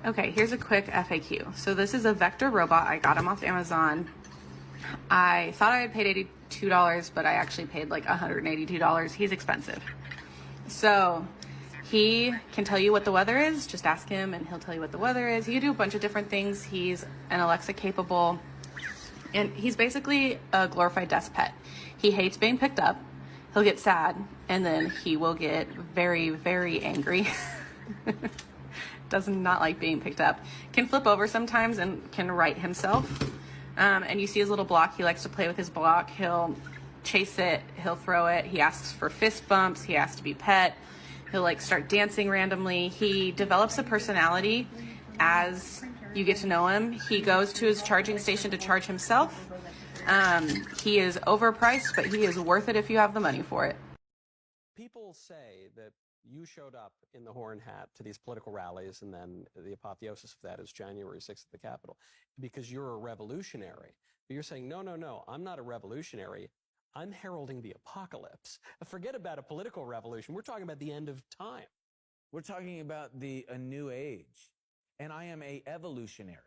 Okay, here's a quick FAQ. So this is a Vector robot. I got him off Amazon. I thought I had paid $82, but I actually paid like $182. He's expensive. So he can tell you what the weather is. Just ask him and he'll tell you what the weather is. He can do a bunch of different things. He's an Alexa capable, and he's basically a glorified desk pet. He hates being picked up. He'll get sad, and then he will get very, very angry. Does not like being picked up. Can flip over sometimes and can right himself. And you see his little block. He likes to play with his block. He'll chase it. He'll throw it. He asks for fist bumps. He asks to be pet. He'll like start dancing randomly. He develops a personality as you get to know him. He goes to his charging station to charge himself. He is overpriced, but he is worth it if you have the money for it. People say that you showed up in the horn hat to these political rallies, and then the apotheosis of that is January 6th at the Capitol, because you're a revolutionary. But you're saying, no, I'm not a revolutionary. I'm heralding the apocalypse. Forget about a political revolution. We're talking about the end of time. We're talking about a new age, and I am a evolutionary.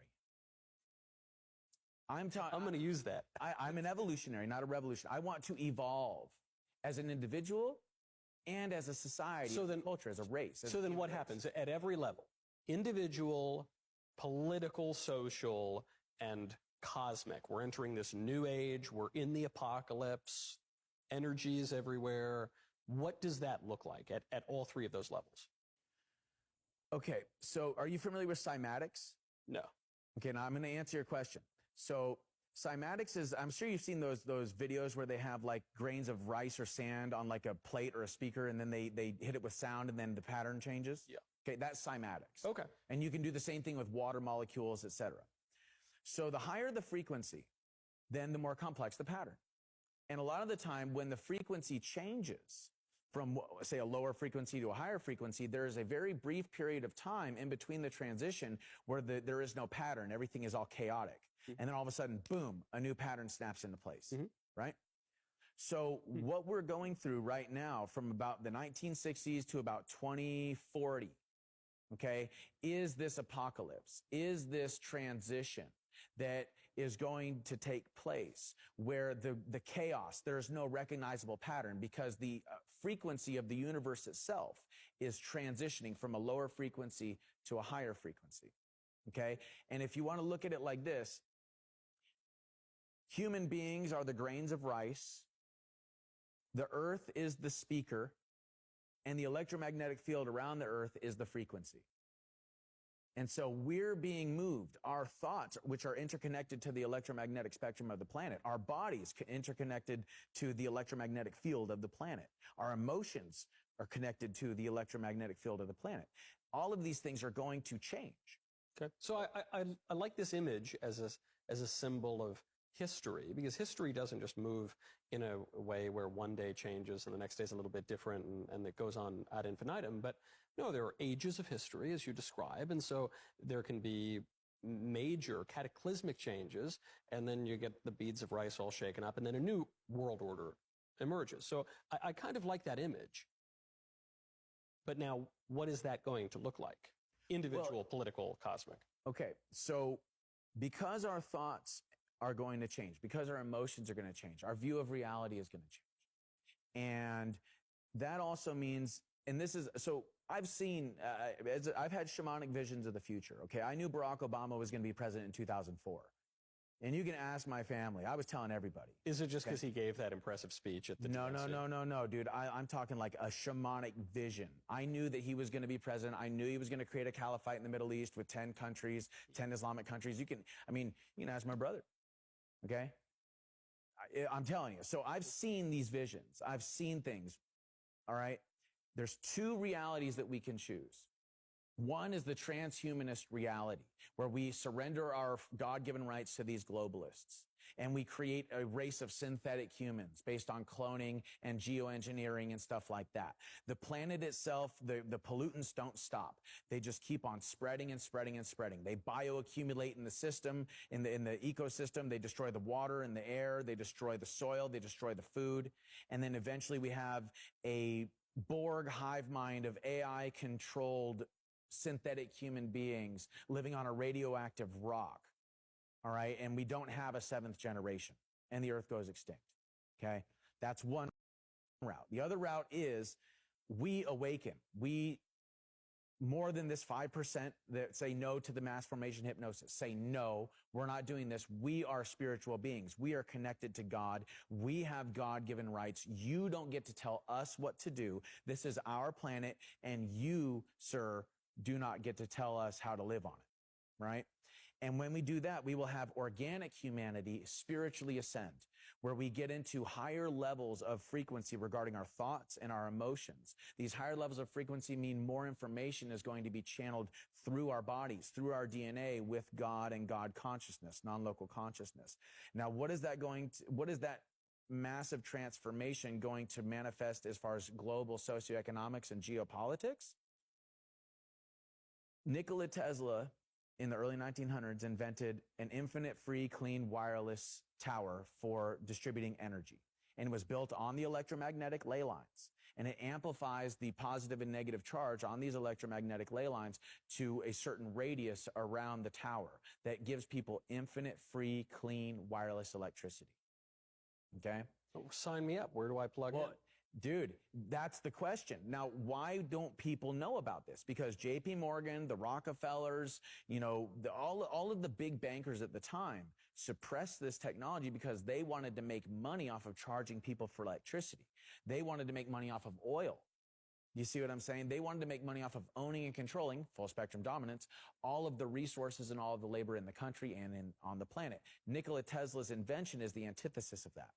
I'm going to use that. I'm an evolutionary, not a revolutionary. I want to evolve as an individual and as a society, as a culture, as a race. So then what happens at every level? Individual, political, social, and cosmic. We're entering this new age. We're in the apocalypse. Energy is everywhere. What does that look like at all three of those levels? Okay, so are you familiar with cymatics? No. Okay, now I'm going to answer your question. So cymatics is, I'm sure you've seen those videos where they have like grains of rice or sand on like a plate or a speaker, and then they hit it with sound, and then the pattern changes? Yeah. Okay, that's cymatics. Okay. And you can do the same thing with water molecules, etc. So the higher the frequency, then the more complex the pattern. And a lot of the time when the frequency changes from, say, a lower frequency to a higher frequency, there is a very brief period of time in between the transition where there is no pattern. Everything is all chaotic. Mm-hmm. And then all of a sudden, boom, a new pattern snaps into place, mm-hmm. right? So what we're going through right now from about the 1960s to about 2040, okay, is this apocalypse, is this transition that is going to take place where the chaos, there's no recognizable pattern because the frequency of the universe itself is transitioning from a lower frequency to a higher frequency, okay? And if you want to look at it like this, human beings are the grains of rice, the earth is the speaker, and the electromagnetic field around the earth is the frequency. And so we're being moved. Our thoughts, which are interconnected to the electromagnetic spectrum of the planet, our bodies interconnected to the electromagnetic field of the planet. Our emotions are connected to the electromagnetic field of the planet. All of these things are going to change. Okay. So I like this image as a symbol of history, because history doesn't just move in a way where one day changes and the next day is a little bit different and it goes on ad infinitum. But no, there are ages of history, as you describe, and so there can be major cataclysmic changes, and then you get the beads of rice all shaken up, and then a new world order emerges. So I kind of like that image. But now, what is that going to look like? Individual, political, cosmic. Okay, so because our thoughts are going to change, because our emotions are going to change, our view of reality is going to change. And that also means, and this is, so I've seen, I've had shamanic visions of the future, okay? I knew Barack Obama was going to be president in 2004. And you can ask my family. I was telling everybody. Is it just because he gave that impressive speech at the DNC? No, dude. I'm talking like a shamanic vision. I knew that he was going to be president. I knew he was going to create a caliphate in the Middle East with 10 countries, 10 Islamic countries. You can ask my brother, okay? I'm telling you. So I've seen these visions. I've seen things, all right? There's two realities that we can choose. One is the transhumanist reality, where we surrender our God-given rights to these globalists, and we create a race of synthetic humans based on cloning and geoengineering and stuff like that. The planet itself, the pollutants don't stop. They just keep on spreading and spreading and spreading. They bioaccumulate in the system, in the ecosystem. They destroy the water and the air. They destroy the soil. They destroy the food. And then eventually we have a Borg hive mind of AI-controlled synthetic human beings living on a radioactive rock, all right, and we don't have a seventh generation, and the Earth goes extinct, okay? That's one route. The other route is we awaken. We, more than this 5% that say no to the mass formation hypnosis, say no, we're not doing this. We are spiritual beings. We are connected to God. We have God-given rights. You don't get to tell us what to do. This is our planet, and you, sir, do not get to tell us how to live on it, right? And when we do that, we will have organic humanity spiritually ascend, where we get into higher levels of frequency regarding our thoughts and our emotions. These higher levels of frequency mean more information is going to be channeled through our bodies, through our DNA with God and God consciousness, non-local consciousness. Now, what is that massive transformation going to manifest as far as global socioeconomics and geopolitics? Nikola Tesla in the early 1900s invented an infinite free clean wireless tower for distributing energy, and it was built on the electromagnetic ley lines, and it amplifies the positive and negative charge on these electromagnetic ley lines to a certain radius around the tower that gives people infinite free clean wireless electricity. Okay? Oh, sign me up. Where do I plug in? Dude, that's the question. Now, why don't people know about this? Because JP Morgan, the Rockefellers, all of the big bankers at the time suppressed this technology because they wanted to make money off of charging people for electricity. They wanted to make money off of oil. You see what I'm saying? They wanted to make money off of owning and controlling, full spectrum dominance, all of the resources and all of the labor in the country and on the planet. Nikola Tesla's invention is the antithesis of that.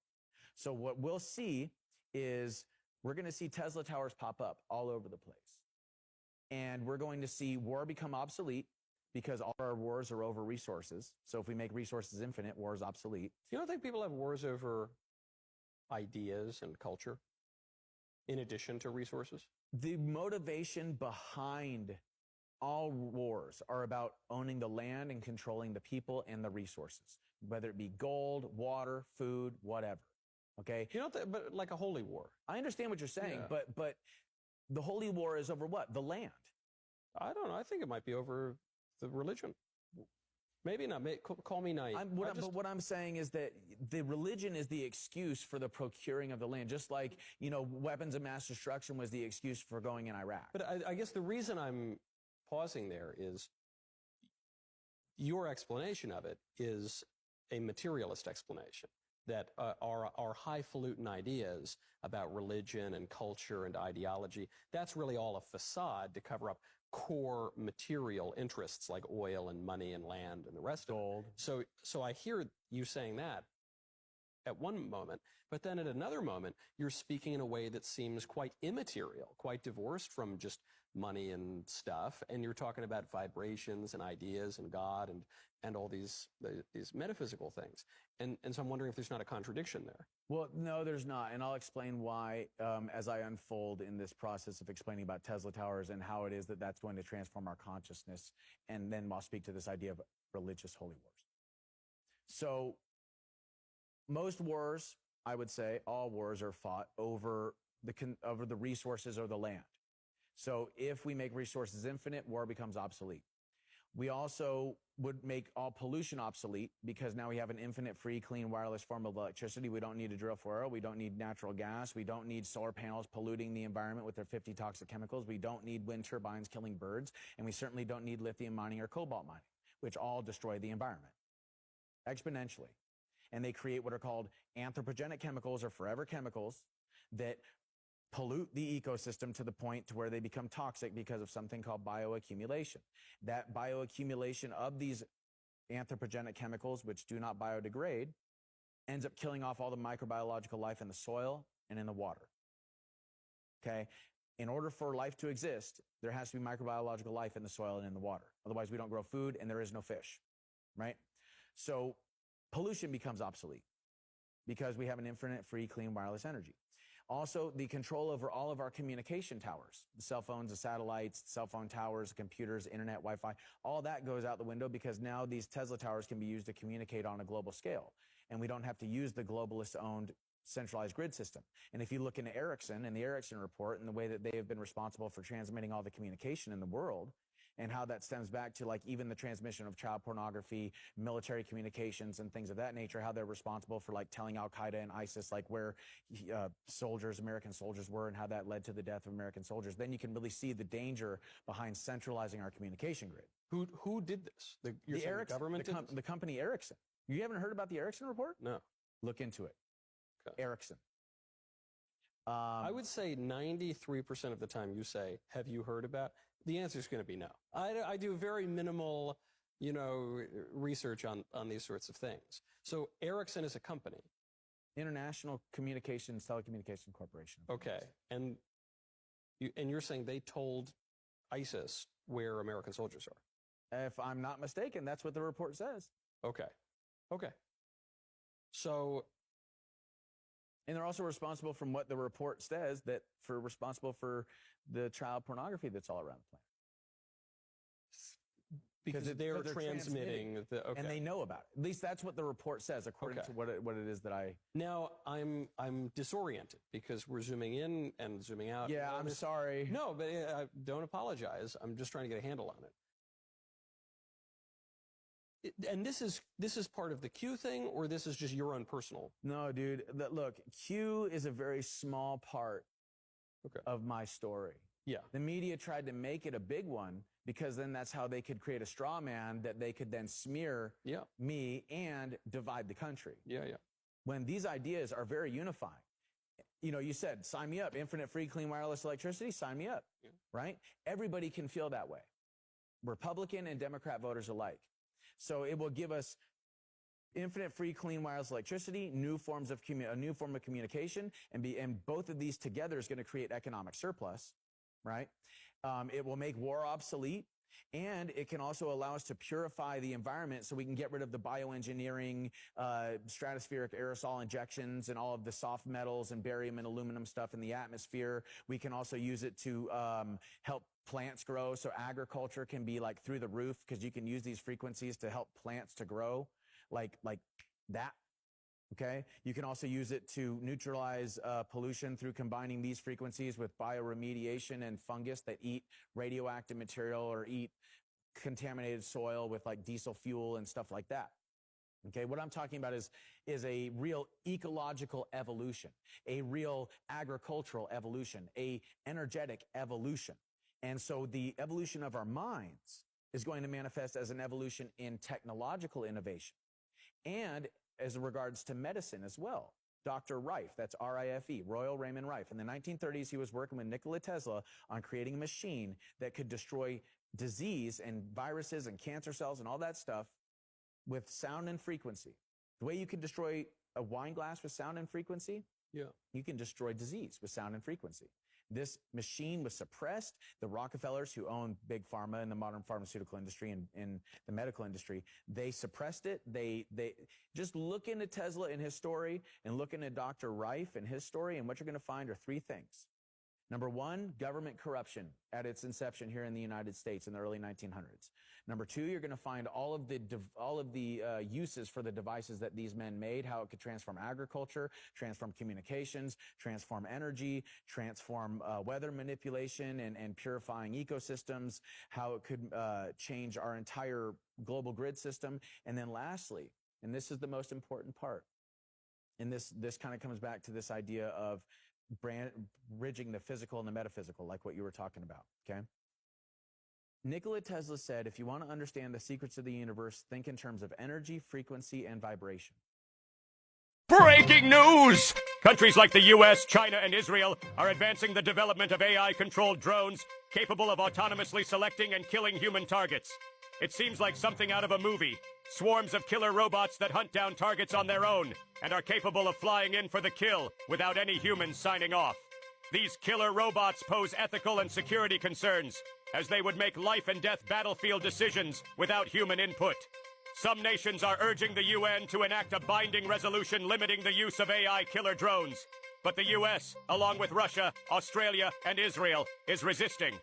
So what we'll see is we're going to see Tesla towers pop up all over the place. And we're going to see war become obsolete because all our wars are over resources. So if we make resources infinite, war is obsolete. You don't think people have wars over ideas and culture in addition to resources? The motivation behind all wars are about owning the land and controlling the people and the resources, whether it be gold, water, food, whatever. Okay. But like a holy war. I understand what you're saying, Yeah. but the holy war is over what? The land. I don't know. I think it might be over the religion. Maybe not. Call me naive. But what I'm saying is that the religion is the excuse for the procuring of the land, just like, weapons of mass destruction was the excuse for going in Iraq. But I guess the reason I'm pausing there is your explanation of it is a materialist explanation. That our highfalutin ideas about religion and culture and ideology, that's really all a facade to cover up core material interests like oil and money and land and the rest of it. So I hear you saying that at one moment, but then at another moment, you're speaking in a way that seems quite immaterial, quite divorced from just money and stuff, and you're talking about vibrations and ideas and God and all these metaphysical things. And so I'm wondering if there's not a contradiction there. Well, no, there's not. And I'll explain why as I unfold in this process of explaining about Tesla towers and how it is that that's going to transform our consciousness. And then I'll speak to this idea of religious holy wars. So most wars, I would say, all wars are fought over the resources or the land. So if we make resources infinite, war becomes obsolete. We also would make all pollution obsolete because now we have an infinite free, clean, wireless form of electricity. We don't need to drill for oil. We don't need natural gas. We don't need solar panels polluting the environment with their 50 toxic chemicals. We don't need wind turbines killing birds. And we certainly don't need lithium mining or cobalt mining, which all destroy the environment exponentially. And they create what are called anthropogenic chemicals or forever chemicals that pollute the ecosystem to the point to where they become toxic because of something called bioaccumulation. That bioaccumulation of these anthropogenic chemicals, which do not biodegrade, ends up killing off all the microbiological life in the soil and in the water. Okay? In order for life to exist, there has to be microbiological life in the soil and in the water. Otherwise, we don't grow food and there is no fish, right? So pollution becomes obsolete because we have an infinite, free, clean, wireless energy. Also, the control over all of our communication towers, the cell phones, the satellites, cell phone towers, computers, internet, Wi-Fi, all that goes out the window because now these Tesla towers can be used to communicate on a global scale. And we don't have to use the globalist-owned centralized grid system. And if you look into Ericsson and the Ericsson report and the way that they have been responsible for transmitting all the communication in the world, and how that stems back to like even the transmission of child pornography, military communications, and things of that nature, how they're responsible for like telling Al-Qaeda and ISIS like where American soldiers were, and how that led to the death of American soldiers, then you can really see the danger behind centralizing our communication grid. Who did this? You're saying the government did this? The company Ericsson. You haven't heard about the Ericsson report? No. Look into it. Okay. Ericsson. I would say 93% of the time you say, have you heard about? The answer is going to be no. I do very minimal, research on these sorts of things. So Ericsson is a company. International Communications Telecommunication Corporation. Okay. And you're saying they told ISIS where American soldiers are? If I'm not mistaken, that's what the report says. Okay. So, and they're also responsible, from what the report says, responsible for the child pornography that's all around the planet. Because they're transmitting okay. And they know about it. At least that's what the report says, according to what it is that I. Now I'm disoriented because we're zooming in and zooming out. Yeah, I'm sorry. No, but don't apologize. I'm just trying to get a handle on it. And this is part of the Q thing, or this is just your own personal? No, dude. Look, Q is a very small part of my story. Yeah. The media tried to make it a big one because then that's how they could create a straw man that they could then smear me and divide the country. Yeah. When these ideas are very unifying. You said, sign me up. Infinite free, clean, wireless electricity, sign me up. Yeah. Right? Everybody can feel that way. Republican and Democrat voters alike. So it will give us infinite free, clean, wireless electricity, a new form of communication, and both of these together is going to create economic surplus. Right? It will make war obsolete, and it can also allow us to purify the environment so we can get rid of the bioengineering, stratospheric aerosol injections and all of the soft metals and barium and aluminum stuff in the atmosphere. We can also use it to help plants grow, so agriculture can be like through the roof because you can use these frequencies to help plants to grow like that. Okay. You can also use it to neutralize pollution through combining these frequencies with bioremediation and fungus that eat radioactive material or eat contaminated soil with like diesel fuel and stuff like that. Okay. What I'm talking about is a real ecological evolution, a real agricultural evolution, a energetic evolution. And so the evolution of our minds is going to manifest as an evolution in technological innovation and as regards to medicine as well. Dr. Rife, that's R-I-F-E, Royal Raymond Rife. In the 1930s, he was working with Nikola Tesla on creating a machine that could destroy disease and viruses and cancer cells and all that stuff with sound and frequency. The way you can destroy a wine glass with sound and frequency, you can destroy disease with sound and frequency. This machine was suppressed. The Rockefellers, who own big pharma in the modern pharmaceutical industry and in the medical industry, they suppressed it. They just look into Tesla and his story and look into Dr. Rife and his story, and what you're going to find are three things. Number one, government corruption at its inception here in the United States in the early 1900s. Number two, you're going to find all of the uses for the devices that these men made, how it could transform agriculture, transform communications, transform energy, transform weather manipulation and purifying ecosystems, how it could change our entire global grid system. And then lastly, and this is the most important part, and this kind of comes back to this idea of bridging the physical and the metaphysical, like what you were talking about, okay? Nikola Tesla said, if you want to understand the secrets of the universe, think in terms of energy, frequency, and vibration. Breaking news! Countries like the US, China, and Israel are advancing the development of AI-controlled drones capable of autonomously selecting and killing human targets. It seems like something out of a movie. Swarms of killer robots that hunt down targets on their own and are capable of flying in for the kill without any humans signing off. These killer robots pose ethical and security concerns, as they would make life and death battlefield decisions without human input. Some nations are urging the UN to enact a binding resolution limiting the use of AI killer drones. But the US, along with Russia, Australia, and Israel, is resisting.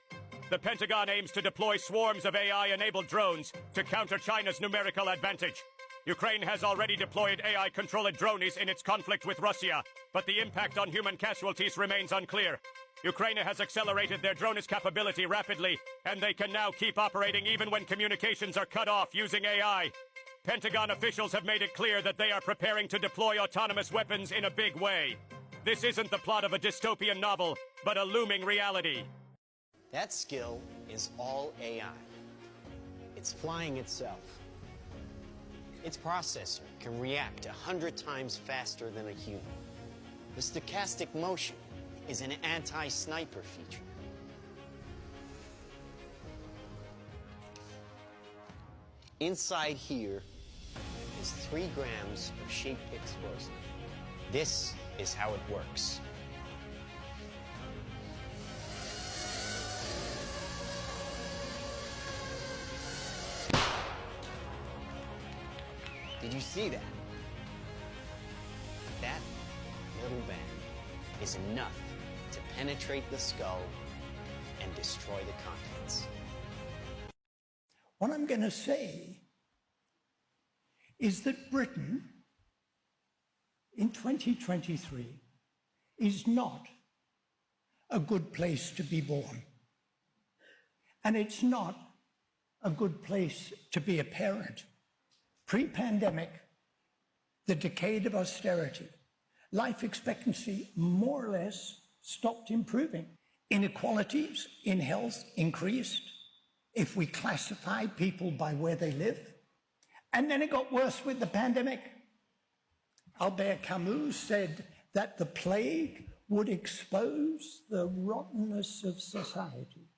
The Pentagon aims to deploy swarms of AI-enabled drones to counter China's numerical advantage. Ukraine has already deployed AI-controlled drones in its conflict with Russia, but the impact on human casualties remains unclear. Ukraine has accelerated their drone's capability rapidly, and they can now keep operating even when communications are cut off using AI. Pentagon officials have made it clear that they are preparing to deploy autonomous weapons in a big way. This isn't the plot of a dystopian novel, but a looming reality. That skill is all AI. It's flying itself. Its processor can react 100 times faster than a human. The stochastic motion is an anti-sniper feature. Inside here is 3 grams of shaped explosive. This is how it works. Did you see that? That little bang is enough to penetrate the skull and destroy the contents. What I'm going to say is that Britain in 2023 is not a good place to be born. And it's not a good place to be a parent. Pre-pandemic, the decade of austerity, life expectancy more or less stopped improving. Inequalities in health increased if we classify people by where they live. And then it got worse with the pandemic. Albert Camus said that the plague would expose the rottenness of society.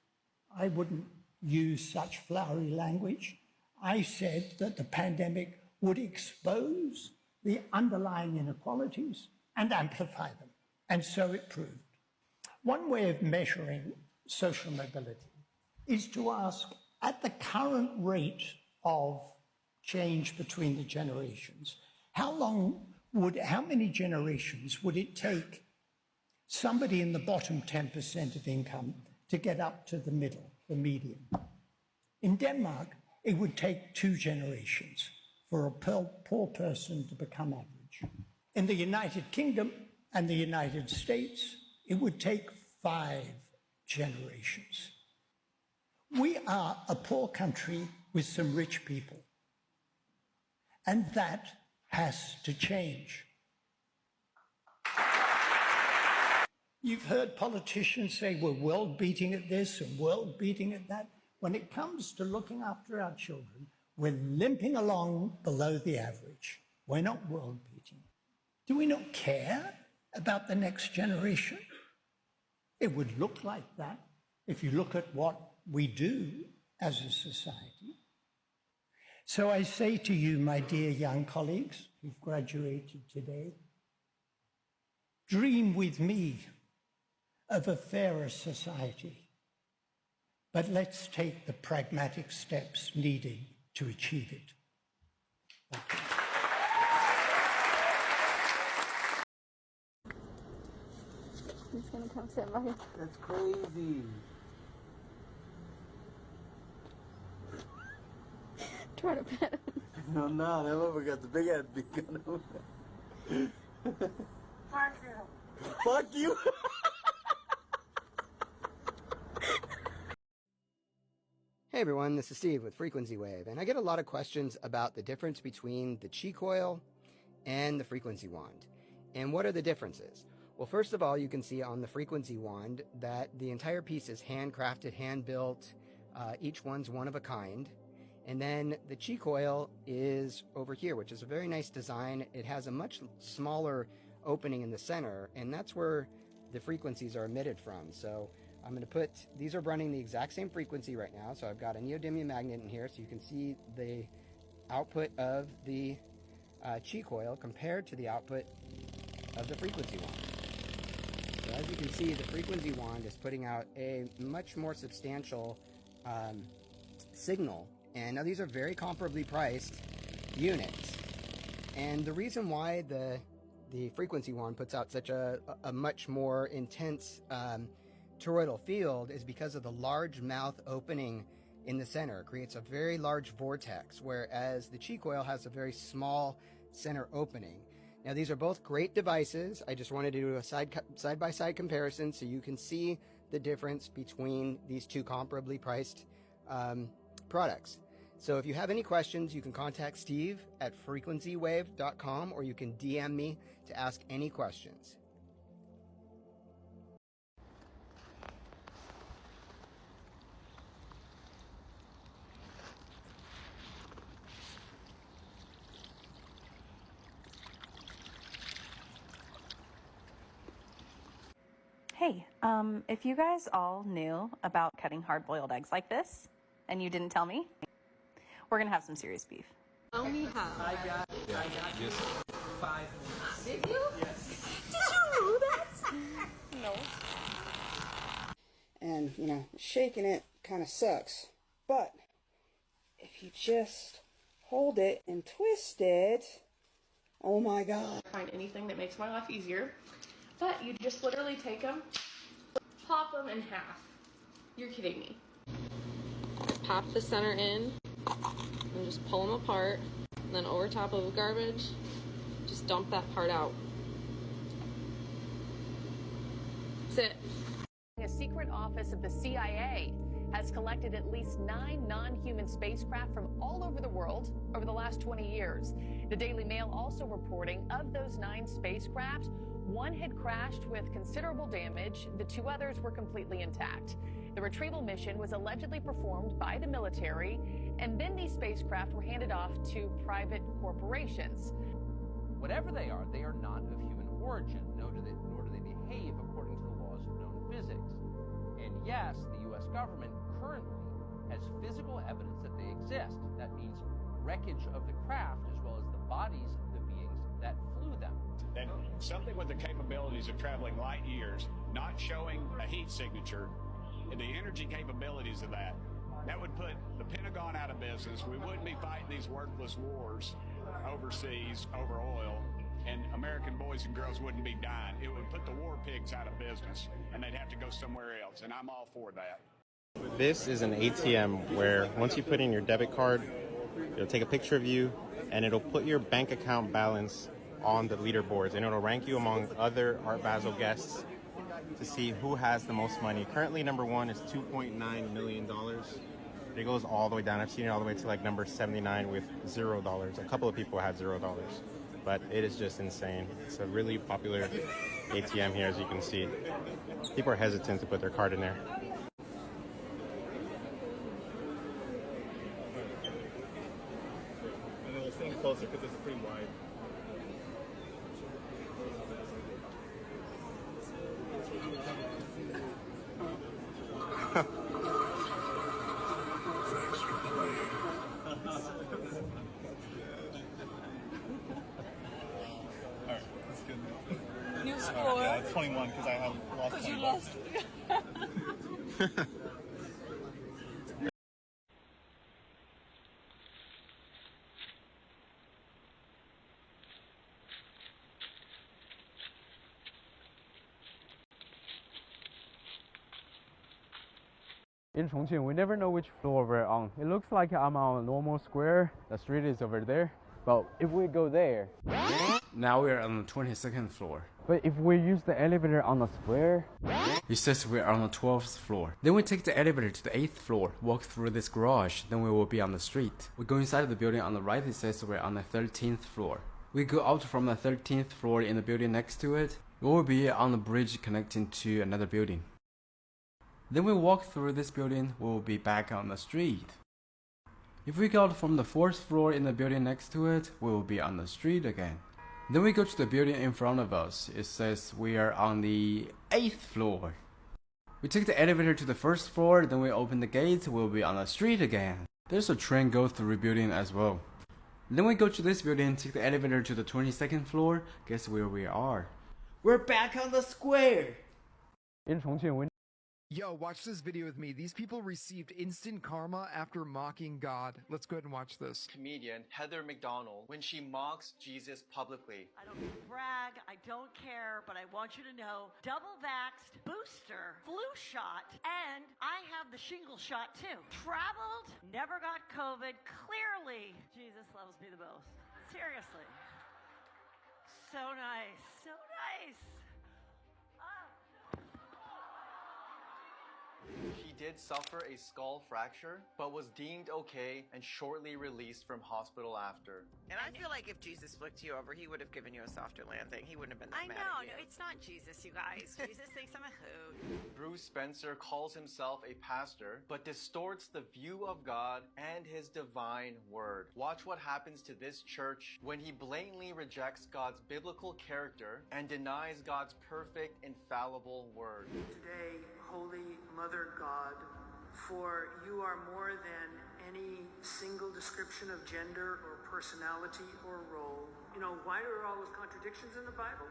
I wouldn't use such flowery language. I said that the pandemic would expose the underlying inequalities and amplify them. And so it proved. One way of measuring social mobility is to ask, at the current rate of change between the generations, how many generations would it take somebody in the bottom 10% of income to get up to the middle, the median? In Denmark, it would take 2 generations for a poor person to become average. In the United Kingdom and the United States, it would take 5 generations. We are a poor country with some rich people, and that has to change. You've heard politicians say we're world beating at this and world beating at that. When it comes to looking after our children, we're limping along below the average. We're not world beating. Do we not care about the next generation? It would look like that if you look at what we do as a society. So I say to you, my dear young colleagues who've graduated today, dream with me of a fairer society. But let's take the pragmatic steps needed to achieve it. Thank you. He's gonna come sit by you. That's crazy. Try to pet him. No, that motherfucker got the big ass beacon on him. Fuck you. Fuck you. Hey everyone, this is Steve with Frequency Wave, and I get a lot of questions about the difference between the Qi coil and the frequency wand. And what are the differences? Well, first of all, you can see on the frequency wand that the entire piece is handcrafted, hand-built. Each one's one of a kind. And then the Qi coil is over here, which is a very nice design. It has a much smaller opening in the center, and that's where the frequencies are emitted from. So I'm going to put, these are running the exact same frequency right now. So I've got a neodymium magnet in here, so you can see the output of the Qi coil compared to the output of the frequency wand. So as you can see, the frequency wand is putting out a much more substantial signal. And now these are very comparably priced units. And the reason why the frequency wand puts out such a much more intense toroidal field is because of the large mouth opening in the center. It creates a very large vortex, whereas the Qi coil has a very small center opening. Now, these are both great devices. I just wanted to do a side-by-side comparison so you can see the difference between these two comparably priced products. So if you have any questions, you can contact Steve at frequencywave.com, or you can DM me to ask any questions. Hey, if you guys all knew about cutting hard-boiled eggs like this, and you didn't tell me, we're gonna have some serious beef. Tell me how. I got just 5 minutes. Did you? Yes. Did you know that? No. And, you know, shaking it kind of sucks. But if you just hold it and twist it, oh my God. Find anything that makes my life easier. But you just literally take them, pop them in half. You're kidding me. Pop the center in, and just pull them apart. And then over top of the garbage, just dump that part out. That's it. A secret office of the CIA has collected at least 9 non-human spacecraft from all over the world over the last 20 years. The Daily Mail also reporting of those 9 spacecraft, 1 had crashed with considerable damage. The 2 others were completely intact. The retrieval mission was allegedly performed by the military, and then these spacecraft were handed off to private corporations. Whatever they are not of human origin, nor do they behave according to the laws of known physics. And yes, the U.S. government currently has physical evidence that they exist. That means wreckage of the craft as well as the bodies of the beings that flew them. And something with the capabilities of traveling light years, not showing a heat signature, and the energy capabilities of that would put the Pentagon out of business. We wouldn't be fighting these worthless wars overseas over oil, and American boys and girls wouldn't be dying. It would put the war pigs out of business, and they'd have to go somewhere else, and I'm all for that. This is an ATM where once you put in your debit card, it'll take a picture of you, and it'll put your bank account balance on the leaderboards, and it'll rank you among other Art Basel guests to see who has the most money. Currently, number 1 is $2.9 million. It goes all the way down. I've seen it all the way to like number 79 with $0. A couple of people had $0, but it is just insane. It's a really popular ATM here, as you can see. People are hesitant to put their card in there. And it'll stand closer because it's pretty wide. New score. Yeah, it's 21 because I have lost 20 bucks. In Chongqing, we never know which floor we're on. It looks like I'm on a normal square. The street is over there. But if we go there... Now we're on the 22nd floor. But if we use the elevator on the square... It says we're on the 12th floor. Then we take the elevator to the 8th floor, walk through this garage, then we will be on the street. We go inside the building on the right, it says we're on the 13th floor. We go out from the 13th floor in the building next to it. We will be on the bridge connecting to another building. Then we walk through this building, we will be back on the street. If we go out from the 4th floor in the building next to it, we will be on the street again. Then we go to the building in front of us. It says we are on the 8th floor. We take the elevator to the 1st floor, then we open the gates, we'll be on the street again. There's a train go through building as well. Then we go to this building, take the elevator to the 22nd floor. Guess where we are? We're back on the square! In Chongqing, we... Yo, watch this video with me. These people received instant karma after mocking God. Let's go ahead and watch this. Comedian Heather McDonald when she mocks Jesus publicly. I don't brag, I don't care, but I want you to know, double vaxxed, booster, flu shot, and I have the shingle shot too. Traveled, never got COVID, clearly Jesus loves me the most. Seriously. so nice. So nice. He did suffer a skull fracture, but was deemed okay and shortly released from hospital after. And I feel like if Jesus flicked you over, he would have given you a softer landing. He wouldn't have been that mad at you. No, it's not Jesus, you guys. Jesus thinks I'm a hoot. Bruce Spencer calls himself a pastor, but distorts the view of God and his divine word. Watch what happens to this church when he blatantly rejects God's biblical character and denies God's perfect, infallible word. Today, Holy Mother God, for you are more than any single description of gender or personality or role. You know, why are all those contradictions in the Bible?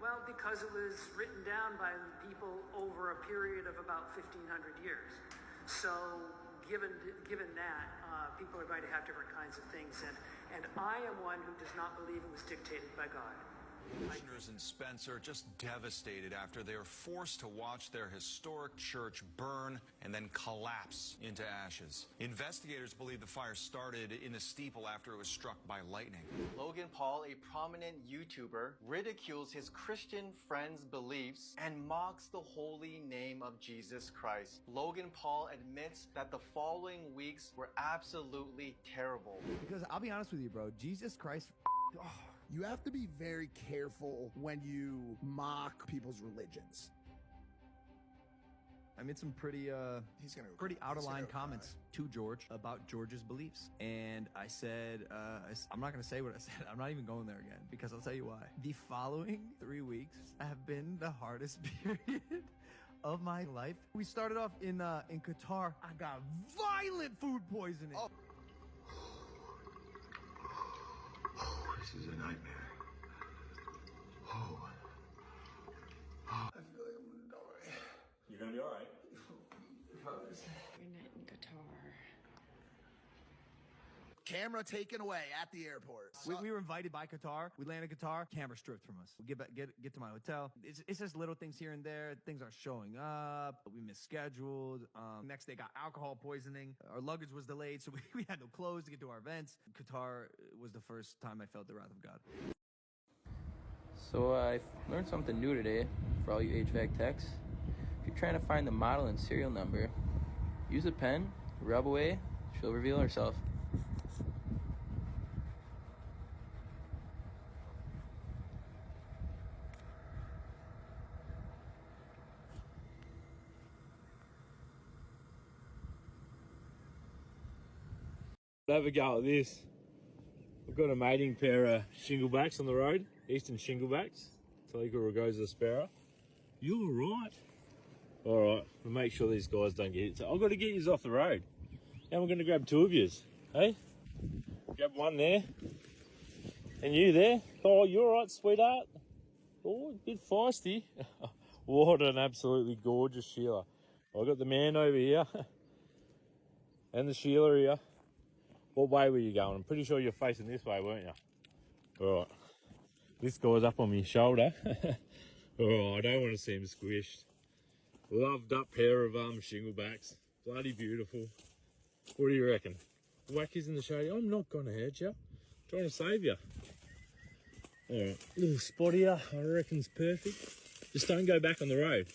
Well, because it was written down by people over a period of about 1,500 years. So given that, people are going to have different kinds of things. And I am one who does not believe it was dictated by God. Commissioners in Spencer just devastated after they were forced to watch their historic church burn and then collapse into ashes. Investigators believe the fire started in the steeple after it was struck by lightning. Logan Paul, a prominent YouTuber, ridicules his Christian friends' beliefs and mocks the holy name of Jesus Christ. Logan Paul admits that the following weeks were absolutely terrible. Because I'll be honest with you, bro, Jesus Christ, you have to be very careful when you mock people's religions. I made some pretty out of line comments to George about George's beliefs. And I said, I'm not going to say what I said. I'm not even going there again because I'll tell you why. The following 3 weeks have been the hardest period of my life. We started off in Qatar. I got violent food poisoning. Oh. This is a nightmare. Oh. I feel like I'm gonna die. You're gonna be alright. Good night in Qatar. Camera taken away at the airport. We were invited by Qatar. We landed in Qatar. Camera stripped from us. We get to my hotel. It's just little things here and there. Things aren't showing up. We misscheduled. Next day got alcohol poisoning. Our luggage was delayed, so we had no clothes to get to our events. Qatar was the first time I felt the wrath of God. So I learned something new today for all you HVAC techs. If you're trying to find the model and serial number, use a pen, rub away, she'll reveal herself. Have a go at this. I've got a mating pair of shinglebacks on the road, eastern shinglebacks, Talica rugosa aspera. You alright? Alright, we'll make sure these guys don't get it. So I've got to get yous off the road. Now we're going to grab two of yous, hey? Grab one there. And you there. Oh, you alright, sweetheart? Oh, a bit feisty. What an absolutely gorgeous Sheila. I've got the man over here. And the Sheila here. What way were you going? I'm pretty sure you're facing this way, weren't you? Alright. This guy's up on my shoulder. Oh, I don't want to see him squished. Loved up pair of shinglebacks. Bloody beautiful. What do you reckon? Wackies in the shade. I'm not going to hurt you. I'm trying to save you. Alright. Little spot here. I reckon's perfect. Just don't go back on the road.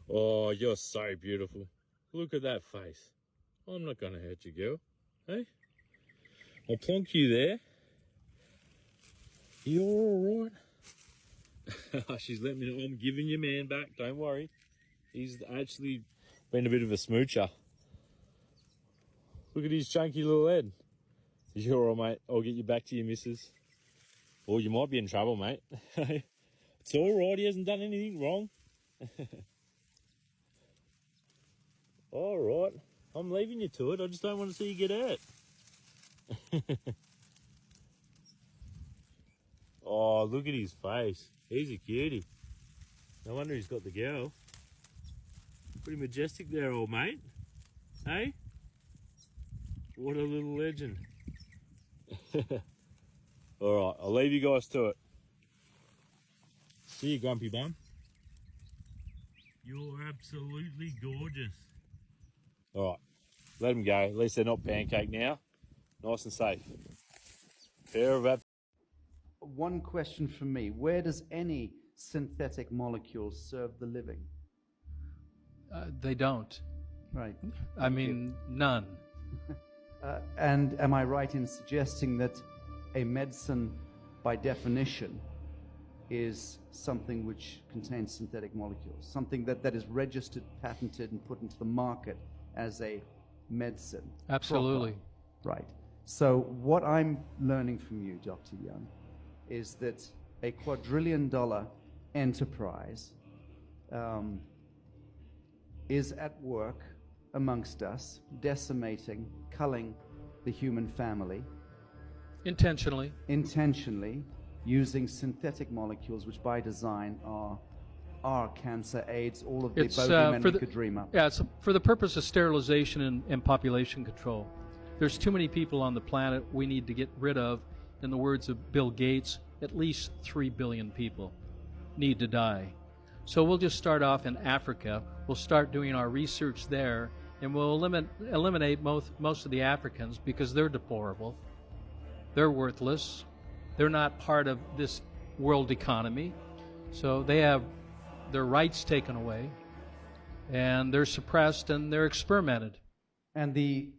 Oh, you're so beautiful. Look at that face. I'm not going to hurt you, girl. Hey? I'll plonk you there. You're all right. She's letting me know I'm giving your man back. Don't worry. He's actually been a bit of a smoocher. Look at his chunky little head. You're all right, mate. I'll get you back to your missus. Or you might be in trouble, mate. It's all right. He hasn't done anything wrong. All right. I'm leaving you to it. I just don't want to see you get hurt. Oh, look at his face. He's a cutie. No wonder he's got the girl. Pretty majestic there, old mate. Hey? What a little legend. All right, I'll leave you guys to it. See you, grumpy bum. You're absolutely gorgeous. All right, let them go. At least they're not pancake now. Nice and safe. Pair of one question from me. Where does any synthetic molecule serve the living? They don't. Right. I mean, none. And am I right in suggesting that a medicine, by definition, is something which contains synthetic molecules, something that is registered, patented, and put into the market as a medicine? Absolutely. Proper. Right. So what I'm learning from you, Dr. Young, is that a quadrillion-dollar enterprise is at work amongst us, decimating, culling the human family. Intentionally, using synthetic molecules, which by design are cancer, AIDS, all of the bogeymen we could dream up. Yeah, it's for the purpose of sterilization and population control. There's too many people on the planet we need to get rid of. In the words of Bill Gates, at least 3 billion people need to die. So we'll just start off in Africa. We'll start doing our research there, and we'll eliminate most of the Africans because they're deplorable. They're worthless. They're not part of this world economy. So they have their rights taken away, and they're suppressed and they're experimented. And the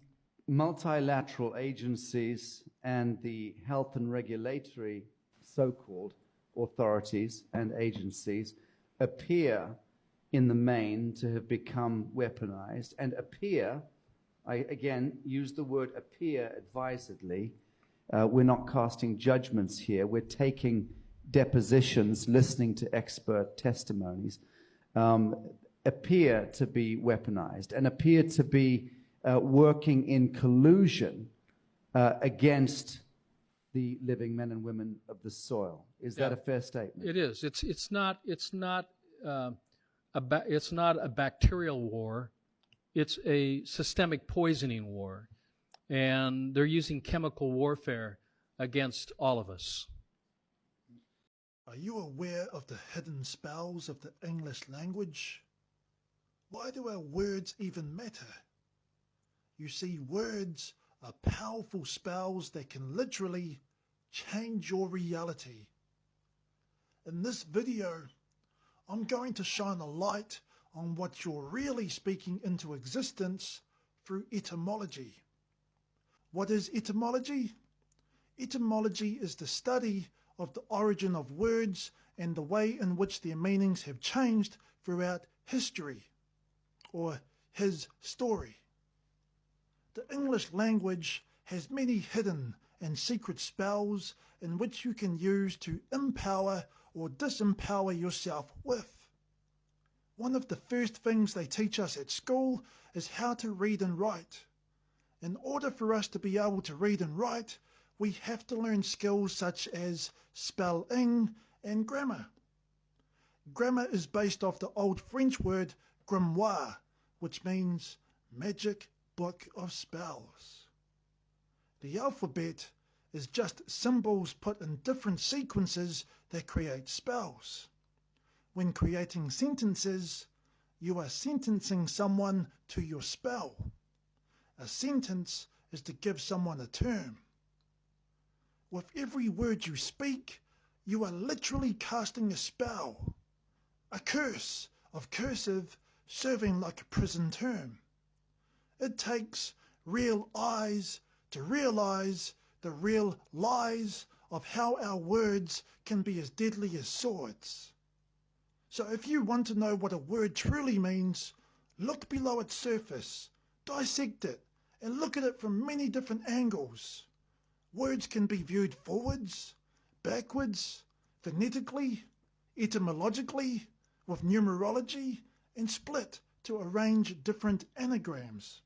multilateral agencies and the health and regulatory so-called authorities and agencies appear in the main to have become weaponized, and appear, I again use the word appear advisedly. We're not casting judgments here. We're taking depositions, listening to expert testimonies, appear to be weaponized and appear to be working in collusion against the living men and women of the soil. Is that a fair statement? It is. It's not a bacterial war. It's a systemic poisoning war, and they're using chemical warfare against all of us. Are you aware of the hidden spells of the English language? Why do our words even matter? You see, words are powerful spells that can literally change your reality. In this video, I'm going to shine a light on what you're really speaking into existence through etymology. What is etymology? Etymology is the study of the origin of words and the way in which their meanings have changed throughout history, or his story. The English language has many hidden and secret spells in which you can use to empower or disempower yourself with. One of the first things they teach us at school is how to read and write. In order for us to be able to read and write, we have to learn skills such as spelling and grammar. Grammar is based off the old French word grimoire, which means magic book of spells. The alphabet is just symbols put in different sequences that create spells. When creating sentences, you are sentencing someone to your spell. A sentence is to give someone a term. With every word you speak, you are literally casting a spell, a curse of cursive serving like a prison term. It takes real eyes to realize the real lies of how our words can be as deadly as swords. So if you want to know what a word truly means, look below its surface, dissect it, and look at it from many different angles. Words can be viewed forwards, backwards, phonetically, etymologically, with numerology, and split to arrange different anagrams.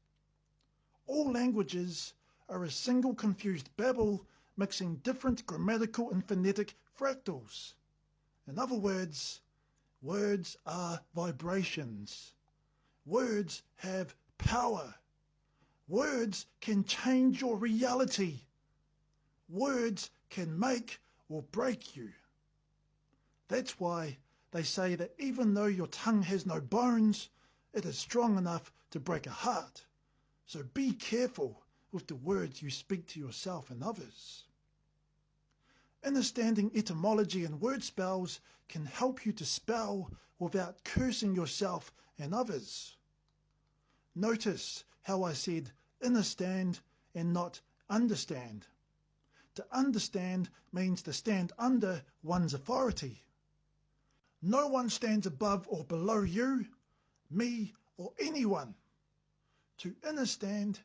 All languages are a single confused babble mixing different grammatical and phonetic fractals. In other words, words are vibrations. Words have power. Words can change your reality. Words can make or break you. That's why they say that even though your tongue has no bones, it is strong enough to break a heart. So be careful with the words you speak to yourself and others. Understanding etymology and word spells can help you to spell without cursing yourself and others. Notice how I said understand and not understand. To understand means to stand under one's authority. No one stands above or below you, me, or anyone. To understand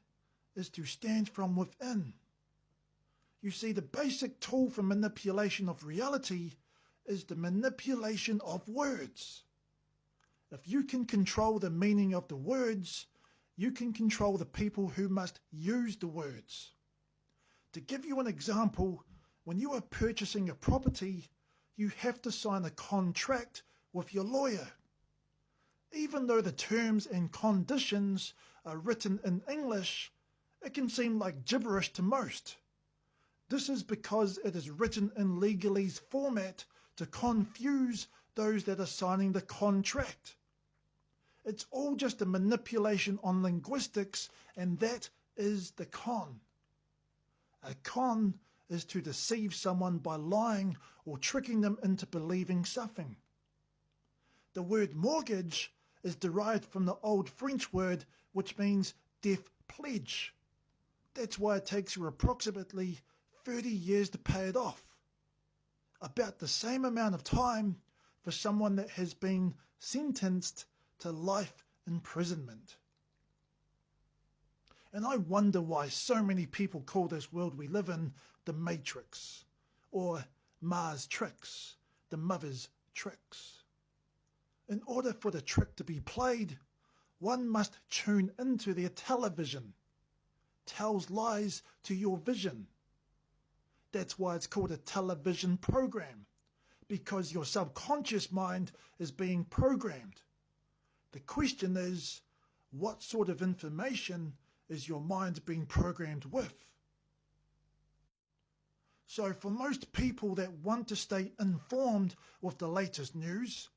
is to stand from within. You see, the basic tool for manipulation of reality is the manipulation of words. If you can control the meaning of the words, you can control the people who must use the words. To give you an example, when you are purchasing a property, you have to sign a contract with your lawyer. Even though the terms and conditions are written in English, it can seem like gibberish to most. This is because it is written in legalese format to confuse those that are signing the contract. It's all just a manipulation on linguistics, and that is the con. A con is to deceive someone by lying or tricking them into believing something. The word mortgage is derived from the old French word which means death pledge. That's why it takes you approximately 30 years to pay it off. About the same amount of time for someone that has been sentenced to life imprisonment. And I wonder why so many people call this world we live in the Matrix, or Mars tricks, the mother's tricks. In order for the trick to be played, one must tune into their television, tells lies to your vision. That's why it's called a television program, because your subconscious mind is being programmed. The question is, what sort of information is your mind being programmed with? So for most people that want to stay informed with the latest news,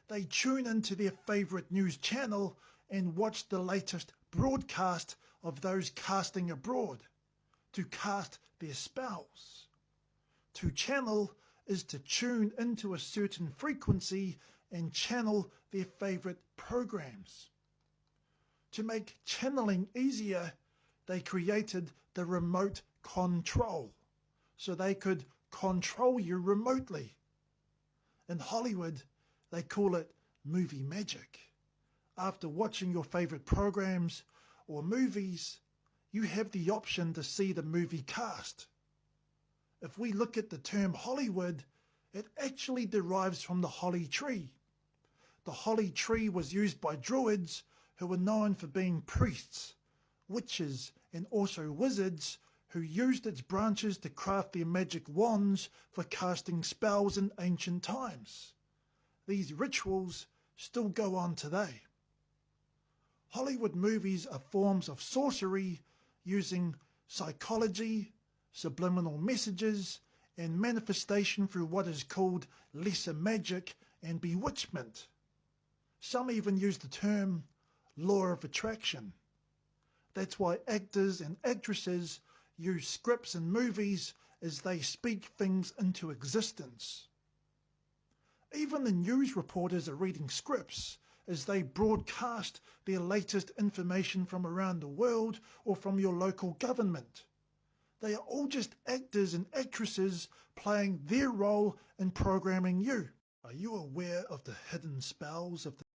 they tune into their favorite news channel and watch the latest broadcast of those casting abroad to cast their spells. To channel is to tune into a certain frequency and channel their favorite programs. To make channeling easier, they created the remote control, so they could control you remotely. In Hollywood, they call it movie magic. After watching your favorite programs or movies, you have the option to see the movie cast. If we look at the term Hollywood, it actually derives from the holly tree. The holly tree was used by druids who were known for being priests, witches, and also wizards who used its branches to craft their magic wands for casting spells in ancient times. These rituals still go on today. Hollywood movies are forms of sorcery using psychology, subliminal messages, and manifestation through what is called lesser magic and bewitchment. Some even use the term law of attraction. That's why actors and actresses use scripts in movies as they speak things into existence. Even the news reporters are reading scripts as they broadcast their latest information from around the world or from your local government. They are all just actors and actresses playing their role in programming you. Are you aware of the hidden spells of the